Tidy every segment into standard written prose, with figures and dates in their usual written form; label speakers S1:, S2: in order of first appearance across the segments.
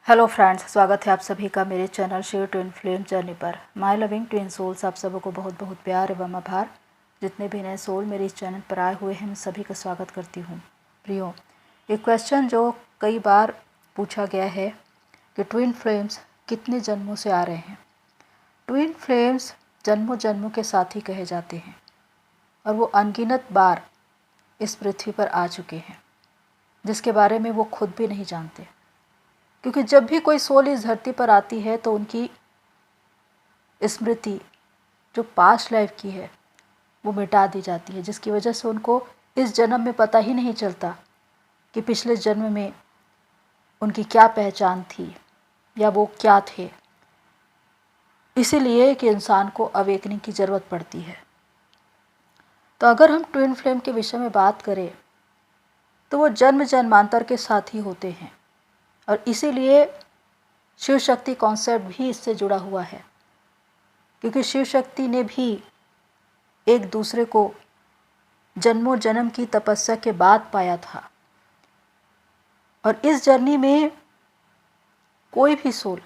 S1: Hello friends, स्वागत है आप सभी का मेरे channel share to influence journey पर। माय लविंग ट्विन सोल्स, आप सबको बहुत बहुत प्यार एवं आभार। जितने भी नए सोल मेरे इस चैनल पर आए हुए हैं, मैं सभी का स्वागत करती हूँ। प्रियो, एक क्वेश्चन जो कई बार पूछा गया है कि ट्विन फ्लेम्स कितने जन्मों से आ रहे हैं। ट्विन फ्लेम्स जन्मों जन्मों के साथी कहे जाते हैं और वो अनगिनत बार इस पृथ्वी पर आ चुके हैं, जिसके बारे में वो खुद भी नहीं जानते। क्योंकि जब भी कोई सोल इस धरती पर आती है तो उनकी स्मृति जो पास्ट लाइफ की है वो मिटा दी जाती है, जिसकी वजह से उनको इस जन्म में पता ही नहीं चलता कि पिछले जन्म में उनकी क्या पहचान थी या वो क्या थे। इसीलिए कि इंसान को अवेकनिंग की ज़रूरत पड़ती है। तो अगर हम ट्विन फ्लेम के विषय में बात करें तो वो जन्म जन्मांतर के साथ ही होते हैं और इसीलिए शिव शक्ति कॉन्सेप्ट भी इससे जुड़ा हुआ है, क्योंकि शिव शक्ति ने भी एक दूसरे को जन्मों जन्म की तपस्या के बाद पाया था। और इस जर्नी में कोई भी सोल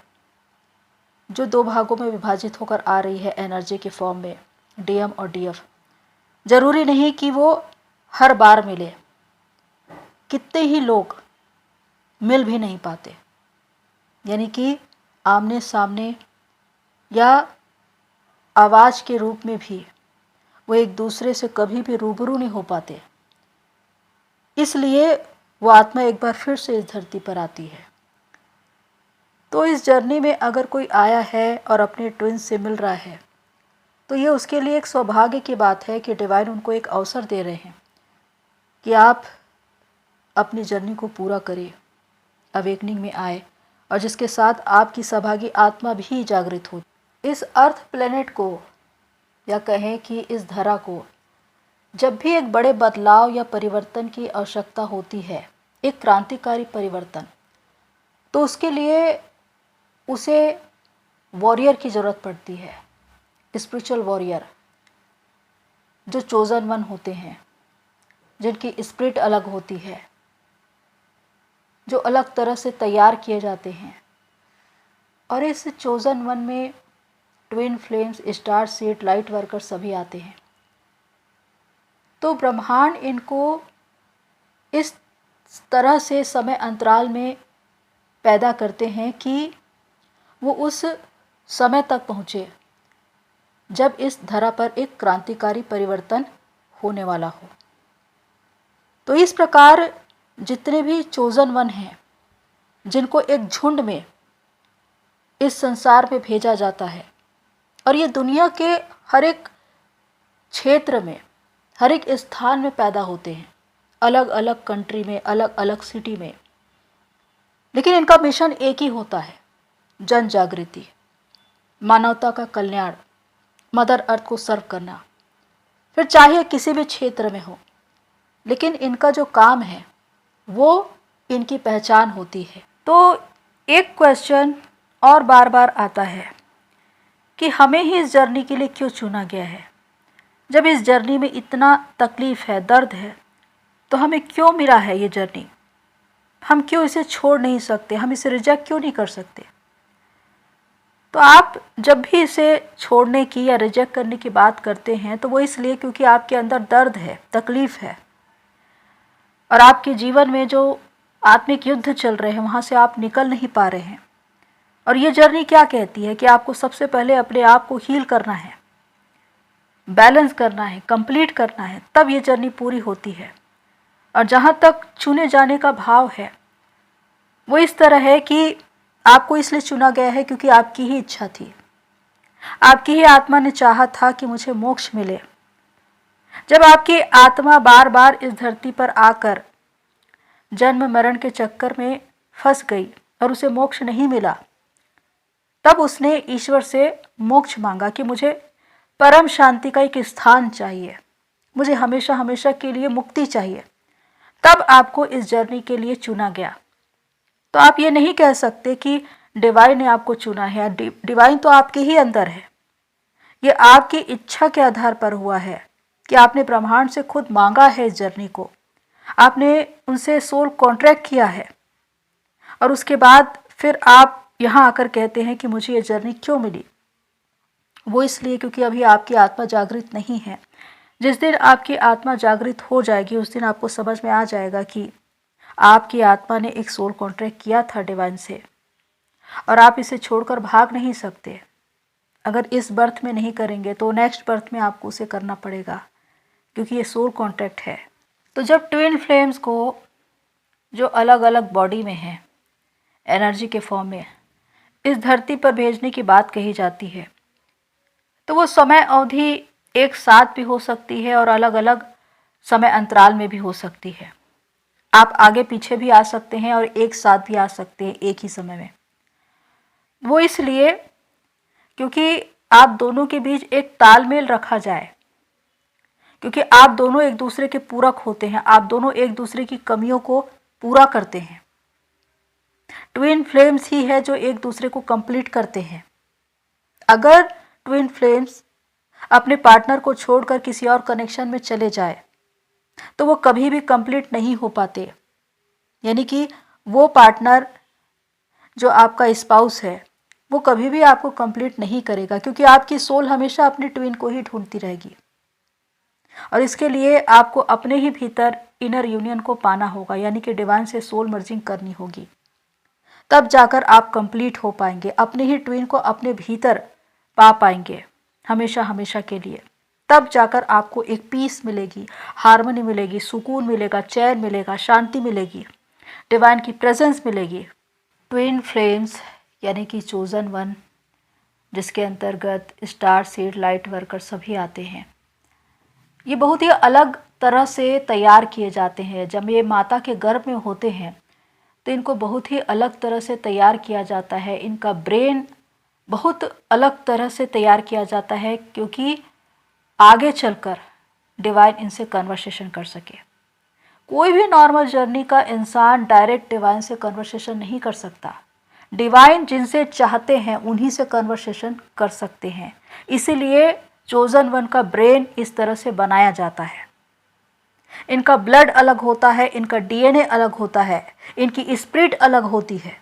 S1: जो दो भागों में विभाजित होकर आ रही है एनर्जी के फॉर्म में, डीएम और डीएफ, ज़रूरी नहीं कि वो हर बार मिले। कितने ही लोग मिल भी नहीं पाते, यानी कि आमने सामने या आवाज़ के रूप में भी वो एक दूसरे से कभी भी रूबरू नहीं हो पाते। इसलिए वो आत्मा एक बार फिर से इस धरती पर आती है। तो इस जर्नी में अगर कोई आया है और अपने ट्विन से मिल रहा है तो ये उसके लिए एक सौभाग्य की बात है कि डिवाइन उनको एक अवसर दे रहे हैं कि आप अपनी जर्नी को पूरा करें, अवेकनिंग में आए और जिसके साथ आपकी सौभागी आत्मा भी जागृत हो। इस अर्थ प्लेनेट को या कहें कि इस धरा को जब भी एक बड़े बदलाव या परिवर्तन की आवश्यकता होती है, एक क्रांतिकारी परिवर्तन, तो उसके लिए उसे वॉरियर की ज़रूरत पड़ती है। स्पिरिचुअल वॉरियर जो चोजन वन होते हैं, जिनकी स्पिरिट अलग होती है, जो अलग तरह से तैयार किए जाते हैं। और इस चोजन वन में twin flames, star seed, light worker सभी आते हैं। तो ब्रह्मांड इनको इस तरह से समय अंतराल में पैदा करते हैं कि वो उस समय तक पहुँचे जब इस धरा पर एक क्रांतिकारी परिवर्तन होने वाला हो। तो इस प्रकार जितने भी चोजन वन हैं, जिनको एक झुंड में इस संसार में भेजा जाता है, और ये दुनिया के हर एक क्षेत्र में, हर एक स्थान में पैदा होते हैं, अलग अलग कंट्री में, अलग अलग सिटी में, लेकिन इनका मिशन एक ही होता है, जन जागृति, मानवता का कल्याण, मदर अर्थ को सर्व करना। फिर चाहे किसी भी क्षेत्र में हो, लेकिन इनका जो काम है वो इनकी पहचान होती है। तो एक क्वेश्चन और बार बार आता है कि हमें ही इस जर्नी के लिए क्यों चुना गया है। जब इस जर्नी में इतना तकलीफ़ है, दर्द है, तो हमें क्यों मिला है ये जर्नी। हम क्यों इसे छोड़ नहीं सकते, हम इसे रिजेक्ट क्यों नहीं कर सकते। तो आप जब भी इसे छोड़ने की या रिजेक्ट करने की बात करते हैं तो वो इसलिए क्योंकि आपके अंदर दर्द है, तकलीफ़ है, और आपके जीवन में जो आत्मिक युद्ध चल रहे हैं वहाँ से आप निकल नहीं पा रहे हैं। और ये जर्नी क्या कहती है कि आपको सबसे पहले अपने आप को हील करना है, बैलेंस करना है, कंप्लीट करना है, तब ये जर्नी पूरी होती है। और जहाँ तक चुने जाने का भाव है वो इस तरह है कि आपको इसलिए चुना गया है क्योंकि आपकी ही इच्छा थी, आपकी ही आत्मा ने चाहा था कि मुझे मोक्ष मिले। जब आपकी आत्मा बार बार इस धरती पर आकर जन्म मरण के चक्कर में फंस गई और उसे मोक्ष नहीं मिला, तब उसने ईश्वर से मोक्ष मांगा कि मुझे परम शांति का एक स्थान चाहिए, मुझे हमेशा हमेशा के लिए मुक्ति चाहिए। तब आपको इस जर्नी के लिए चुना गया। तो आप ये नहीं कह सकते कि डिवाइन ने आपको चुना है। डिवाइन तो आपके ही अंदर है। ये आपकी इच्छा के आधार पर हुआ है कि आपने ब्रह्मांड से खुद मांगा है इस जर्नी को आपने उनसे सोल कॉन्ट्रैक्ट किया है और उसके बाद फिर आप यहाँ आकर कहते हैं कि मुझे ये जर्नी क्यों मिली। वो इसलिए क्योंकि अभी आपकी आत्मा जागृत नहीं है। जिस दिन आपकी आत्मा जागृत हो जाएगी उस दिन आपको समझ में आ जाएगा कि आपकी आत्मा ने एक सोल कॉन्ट्रैक्ट किया था डिवाइन से और आप इसे छोड़कर भाग नहीं सकते। अगर इस बर्थ में नहीं करेंगे तो नेक्स्ट बर्थ में आपको उसे करना पड़ेगा, क्योंकि ये सोल कॉन्ट्रैक्ट है। तो जब ट्विन फ्लेम्स को जो अलग अलग बॉडी में है, एनर्जी के फॉर्म में, इस धरती पर भेजने की बात कही जाती है, तो वो समय अवधि एक साथ भी हो सकती है और अलग अलग समय अंतराल में भी हो सकती है। आप आगे पीछे भी आ सकते हैं और एक साथ भी आ सकते हैं एक ही समय में। वो इसलिए क्योंकि आप दोनों के बीच एक तालमेल रखा जाए, क्योंकि आप दोनों एक दूसरे के पूरक होते हैं, आप दोनों एक दूसरे की कमियों को पूरा करते हैं। ट्विन फ्लेम्स ही है जो एक दूसरे को कंप्लीट करते हैं। अगर ट्विन फ्लेम्स अपने पार्टनर को छोड़कर किसी और कनेक्शन में चले जाए तो वो कभी भी कंप्लीट नहीं हो पाते। यानी कि वो पार्टनर जो आपका स्पाउस है वो कभी भी आपको कंप्लीट नहीं करेगा, क्योंकि आपकी सोल हमेशा अपने ट्विन को ही ढूंढती रहेगी। और इसके लिए आपको अपने ही भीतर इनर यूनियन को पाना होगा, यानी कि डिवाइन से सोल मर्जिंग करनी होगी। तब जाकर आप कंप्लीट हो पाएंगे, अपने ही ट्विन को अपने भीतर पा पाएंगे हमेशा हमेशा के लिए। तब जाकर आपको एक पीस मिलेगी, हार्मनी मिलेगी, सुकून मिलेगा, चैन मिलेगा, शांति मिलेगी, डिवाइन की प्रेजेंस मिलेगी। ट्विन फ्लेम्स यानी कि चोजन वन, जिसके अंतर्गत स्टार सीड लाइट वर्कर सभी आते हैं, ये बहुत ही अलग तरह से तैयार किए जाते हैं। जब ये माता के गर्भ में होते हैं तो इनको बहुत ही अलग तरह से तैयार किया जाता है। इनका ब्रेन बहुत अलग तरह से तैयार किया जाता है, क्योंकि आगे चलकर डिवाइन इनसे कन्वर्सेशन कर सके। कोई भी नॉर्मल जर्नी का इंसान डायरेक्ट डिवाइन से कन्वर्सेशन नहीं कर सकता। डिवाइन जिनसे चाहते हैं उन्हीं से कन्वर्सेशन कर सकते हैं। इसीलिए चोजन वन का ब्रेन इस तरह से बनाया जाता है। इनका ब्लड अलग होता है, इनका डीएनए अलग होता है, इनकी स्पिरिट अलग होती है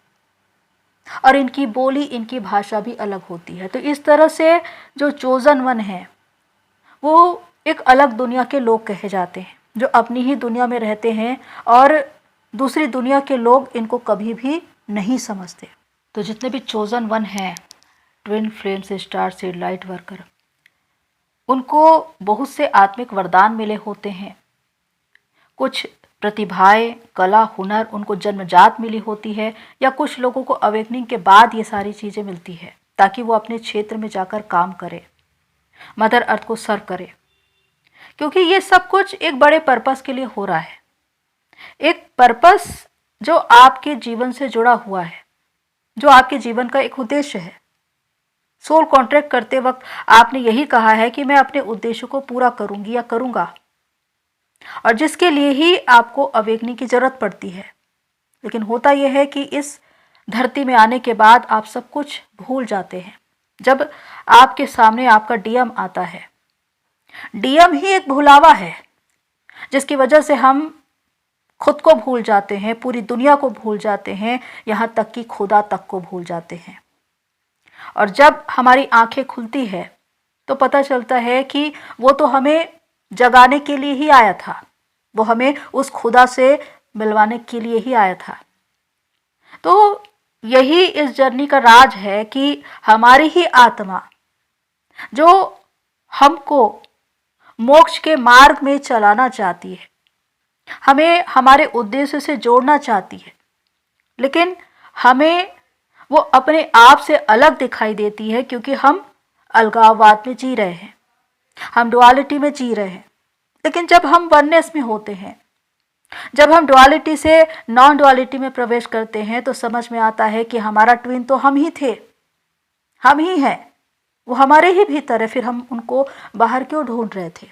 S1: और इनकी बोली, इनकी भाषा भी अलग होती है। तो इस तरह से जो चोजन वन है वो एक अलग दुनिया के लोग कहे जाते हैं, जो अपनी ही दुनिया में रहते हैं और दूसरी दुनिया के लोग इनको कभी भी नहीं समझते। तो जितने भी चोजन वन हैं, twin flames, star seed light worker, उनको बहुत से आत्मिक वरदान मिले होते हैं। कुछ प्रतिभाएं, कला, हुनर उनको जन्मजात मिली होती है, या कुछ लोगों को अवेकनिंग के बाद ये सारी चीज़ें मिलती है ताकि वो अपने क्षेत्र में जाकर काम करे, मदर अर्थ को सर्व करे। क्योंकि ये सब कुछ एक बड़े पर्पस के लिए हो रहा है, एक पर्पस जो आपके जीवन से जुड़ा हुआ है, जो आपके जीवन का एक उद्देश्य है। सोल कॉन्ट्रैक्ट करते वक्त आपने यही कहा है कि मैं अपने उद्देश्य को पूरा करूंगी या करूंगा, और जिसके लिए ही आपको अवेकनिंग की जरूरत पड़ती है। लेकिन होता यह है कि इस धरती में आने के बाद आप सब कुछ भूल जाते हैं। जब आपके सामने आपका डीएम आता है, डीएम ही एक भुलावा है जिसकी वजह से हम खुद को भूल जाते हैं, पूरी दुनिया को भूल जाते हैं, यहाँ तक कि खुदा तक को भूल जाते हैं। और जब हमारी आंखें खुलती है तो पता चलता है कि वो तो हमें जगाने के लिए ही आया था, वो हमें उस खुदा से मिलवाने के लिए ही आया था। तो यही इस जर्नी का राज है कि हमारी ही आत्मा जो हमको मोक्ष के मार्ग में चलाना चाहती है, हमें हमारे उद्देश्य से जोड़ना चाहती है, लेकिन हमें वो अपने आप से अलग दिखाई देती है, क्योंकि हम अलगाववाद में जी रहे हैं, हम डुअलिटी में जी रहे हैं। लेकिन जब हम वननेस में होते हैं, जब हम डुअलिटी से नॉन डुअलिटी में प्रवेश करते हैं, तो समझ में आता है कि हमारा ट्विन तो हम ही थे, हम ही हैं, वो हमारे ही भीतर है, फिर हम उनको बाहर क्यों ढूंढ रहे थे।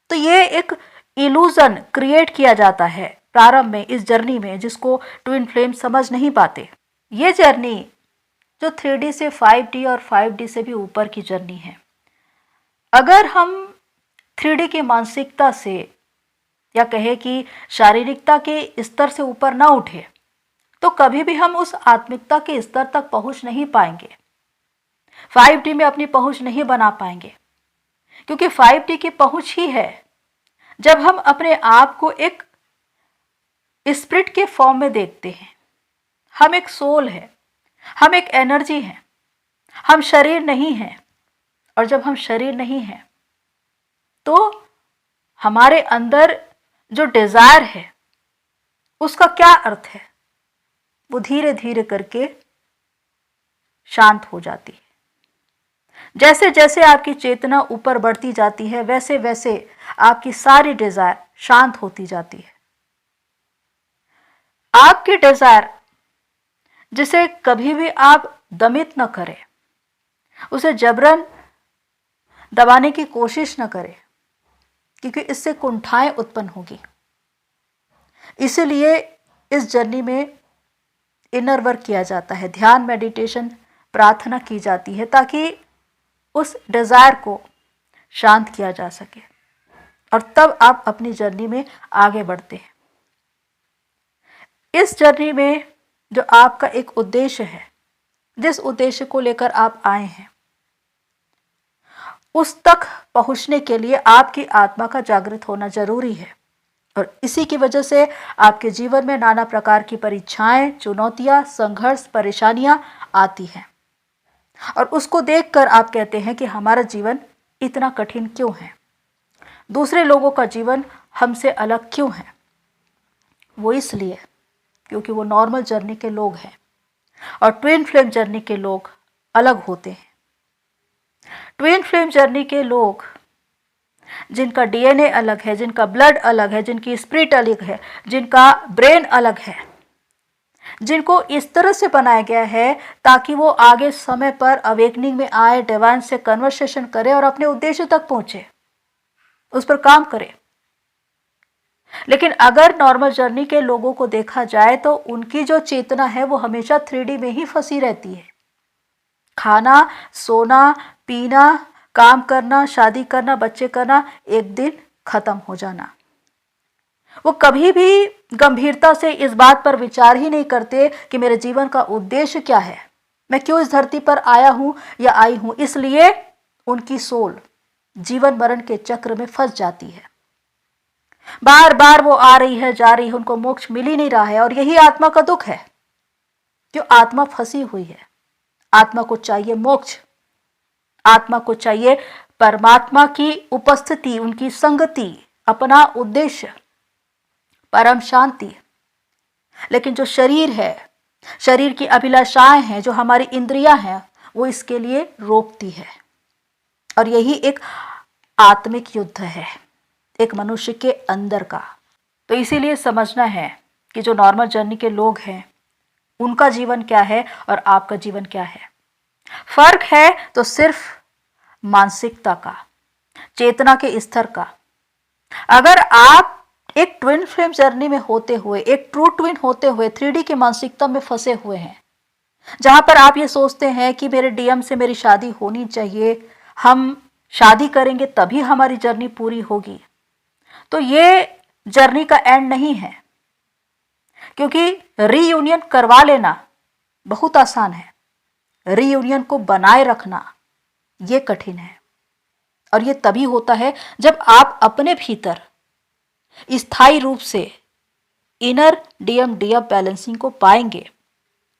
S1: तो ये एक इल्यूजन क्रिएट किया जाता है प्रारंभ में इस जर्नी में, जिसको ट्विन फ्लेम समझ नहीं पाते। ये जर्नी जो 3D से 5D और 5D से भी ऊपर की जर्नी है, अगर हम 3D की मानसिकता से या कहे कि शारीरिकता के स्तर से ऊपर ना उठे, तो कभी भी हम उस आत्मिकता के स्तर तक पहुंच नहीं पाएंगे। 5D में अपनी पहुंच नहीं बना पाएंगे, क्योंकि 5D की पहुंच ही है जब हम अपने आप को एक स्पिरिट के फॉर्म में देखते हैं। हम एक सोल है, हम एक एनर्जी हैं, हम शरीर नहीं हैं। और जब हम शरीर नहीं हैं तो हमारे अंदर जो डिजायर है उसका क्या अर्थ है? वो धीरे धीरे करके शांत हो जाती है। जैसे जैसे आपकी चेतना ऊपर बढ़ती जाती है, वैसे वैसे आपकी सारी डिजायर शांत होती जाती है। आपकी डिजायर जिसे कभी भी आप दमित न करें, उसे जबरन दबाने की कोशिश न करें, क्योंकि इससे कुंठाएं उत्पन्न होगी। इसीलिए इस जर्नी में इनर वर्क किया जाता है, ध्यान, मेडिटेशन, प्रार्थना की जाती है, ताकि उस डिजायर को शांत किया जा सके और तब आप अपनी जर्नी में आगे बढ़ते हैं। इस जर्नी में जो आपका एक उद्देश्य है, जिस उद्देश्य को लेकर आप आए हैं, उस तक पहुंचने के लिए आपकी आत्मा का जागृत होना जरूरी है। और इसी की वजह से आपके जीवन में नाना प्रकार की परीक्षाएं, चुनौतियां, संघर्ष, परेशानियां आती हैं। और उसको देखकर आप कहते हैं कि हमारा जीवन इतना कठिन क्यों है, दूसरे लोगों का जीवन हमसे अलग क्यों है? वो इसलिए क्योंकि वो नॉर्मल जर्नी के लोग हैं और ट्विन फ्लेम जर्नी के लोग अलग होते हैं। ट्विन फ्लेम जर्नी के लोग जिनका डीएनए अलग है, जिनका ब्लड अलग है, जिनकी स्पिरिट अलग है, जिनका ब्रेन अलग है, जिनको इस तरह से बनाया गया है ताकि वो आगे समय पर अवेकनिंग में आए, डिवाइन से कन्वर्सेशन करे और अपने उद्देश्य तक पहुंचे, उस पर काम करे। लेकिन अगर नॉर्मल जर्नी के लोगों को देखा जाए तो उनकी जो चेतना है वो हमेशा 3D में ही फंसी रहती है। खाना, सोना, पीना, काम करना, शादी करना, बच्चे करना, एक दिन खत्म हो जाना। वो कभी भी गंभीरता से इस बात पर विचार ही नहीं करते कि मेरे जीवन का उद्देश्य क्या है, मैं क्यों इस धरती पर आया हूं या आई हूं। इसलिए उनकी सोल जीवन मरण के चक्र में फंस जाती है। बार बार वो आ रही है, जा रही है, उनको मोक्ष मिल ही नहीं रहा है। और यही आत्मा का दुख है, क्यों आत्मा फंसी हुई है। आत्मा को चाहिए मोक्ष, आत्मा को चाहिए परमात्मा की उपस्थिति, उनकी संगति, अपना उद्देश्य, परम शांति। लेकिन जो शरीर है, शरीर की अभिलाषाएं हैं, जो हमारी इंद्रियां हैं, वो इसके लिए रोकती है। और यही एक आत्मिक युद्ध है, एक मनुष्य के अंदर का। तो इसीलिए समझना है कि जो नॉर्मल जर्नी के लोग हैं उनका जीवन क्या है और आपका जीवन क्या है। फर्क है तो सिर्फ मानसिकता का, चेतना के स्तर का। अगर आप एक ट्विन फ्लेम जर्नी में होते हुए, एक ट्रू ट्विन होते हुए 3D की मानसिकता में फंसे हुए हैं, जहां पर आप ये सोचते हैं कि मेरे डीएम से मेरी शादी होनी चाहिए, हम शादी करेंगे तभी हमारी जर्नी पूरी होगी, तो ये जर्नी का एंड नहीं है। क्योंकि रीयूनियन करवा लेना बहुत आसान है, रीयूनियन को बनाए रखना ये कठिन है। और ये तभी होता है जब आप अपने भीतर स्थायी रूप से इनर डीएम डीएफ बैलेंसिंग को पाएंगे,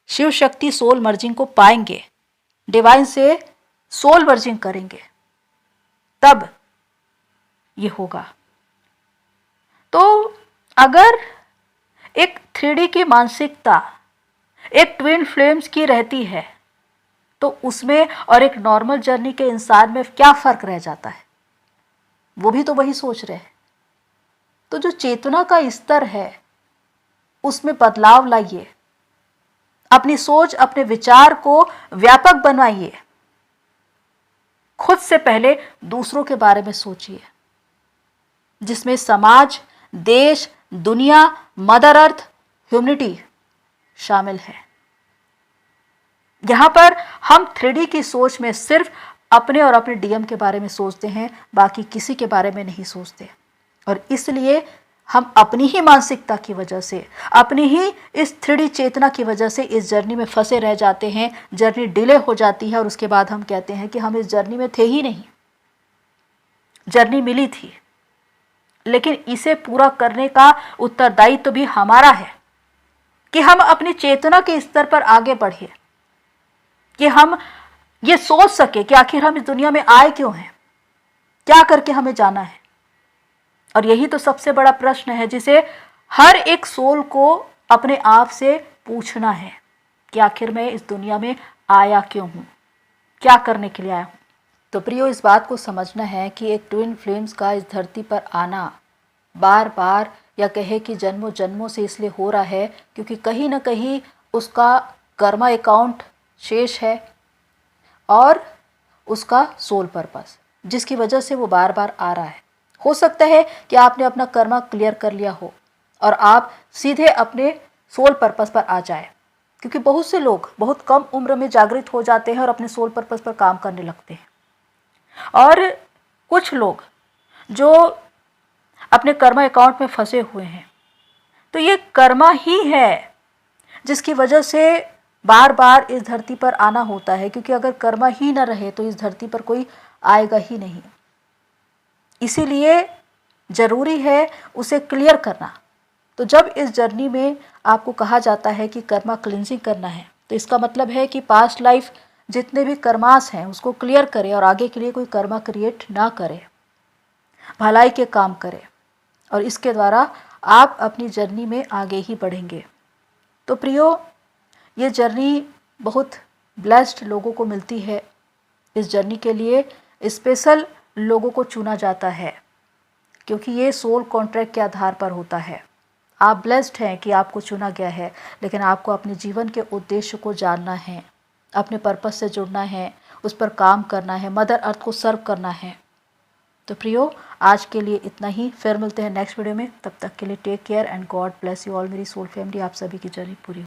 S1: शिव शक्ति सोल मर्जिंग को पाएंगे, डिवाइन से सोल मर्जिंग करेंगे, तब ये होगा। तो अगर एक 3D की मानसिकता एक ट्विन फ्लेम्स की रहती है तो उसमें और एक नॉर्मल जर्नी के इंसान में क्या फर्क रह जाता है? वो भी तो वही सोच रहे हैं। तो जो चेतना का स्तर है उसमें बदलाव लाइए, अपनी सोच, अपने विचार को व्यापक बनवाइए। खुद से पहले दूसरों के बारे में सोचिए, जिसमें समाज, देश, दुनिया, मदर अर्थ, ह्यूमनिटी शामिल है। यहां पर हम 3D की सोच में सिर्फ अपने और अपने डीएम के बारे में सोचते हैं, बाकी किसी के बारे में नहीं सोचते। और इसलिए हम अपनी ही मानसिकता की वजह से, अपनी ही इस 3D चेतना की वजह से इस जर्नी में फंसे रह जाते हैं। जर्नी डिले हो जाती है और उसके बाद हम कहते हैं कि हम इस जर्नी में थे ही नहीं। जर्नी मिली थी, लेकिन इसे पूरा करने का उत्तरदायित्व तो भी हमारा है कि हम अपनी चेतना के स्तर पर आगे बढ़े, कि हम ये सोच सके कि आखिर हम इस दुनिया में आए क्यों हैं, क्या करके हमें जाना है। और यही तो सबसे बड़ा प्रश्न है जिसे हर एक सोल को अपने आप से पूछना है कि आखिर मैं इस दुनिया में आया क्यों हूँ, क्या करने के लिए आया हूँ। तो प्रियो, इस बात को समझना है कि एक ट्विन फ्लेम्स का इस धरती पर आना बार बार या कहे कि जन्मों जन्मों से इसलिए हो रहा है क्योंकि कहीं ना कहीं उसका कर्मा अकाउंट शेष है और उसका सोल पर्पस, जिसकी वजह से वो बार बार आ रहा है। हो सकता है कि आपने अपना कर्मा क्लियर कर लिया हो और आप सीधे अपने सोल पर्पस पर आ जाए, क्योंकि बहुत से लोग बहुत कम उम्र में जागृत हो जाते हैं और अपने सोल पर्पस पर काम करने लगते हैं। और कुछ लोग जो अपने कर्मा अकाउंट में फंसे हुए हैं, तो ये कर्मा ही है जिसकी वजह से बार बार इस धरती पर आना होता है, क्योंकि अगर कर्मा ही न रहे तो इस धरती पर कोई आएगा ही नहीं। इसीलिए जरूरी है उसे क्लियर करना। तो जब इस जर्नी में आपको कहा जाता है कि कर्मा क्लिनजिंग करना है, तो इसका मतलब है कि पास्ट लाइफ जितने भी कर्मास हैं उसको क्लियर करें और आगे के लिए कोई कर्मा क्रिएट ना करें, भलाई के काम करें, और इसके द्वारा आप अपनी जर्नी में आगे ही बढ़ेंगे। तो प्रियो, ये जर्नी बहुत ब्लेस्ड लोगों को मिलती है। इस जर्नी के लिए स्पेशल लोगों को चुना जाता है, क्योंकि ये सोल कॉन्ट्रैक्ट के आधार पर होता है। आप ब्लेस्ड हैं कि आपको चुना गया है, लेकिन आपको अपने जीवन के उद्देश्य को जानना है, अपने पर्पस से जुड़ना है, उस पर काम करना है, मदर अर्थ को सर्व करना है। तो प्रियो, आज के लिए इतना ही। फिर मिलते हैं नेक्स्ट वीडियो में। तब तक के लिए take care and God bless you all. मेरी सोल फैमिली, आप सभी की जर्नी पूरी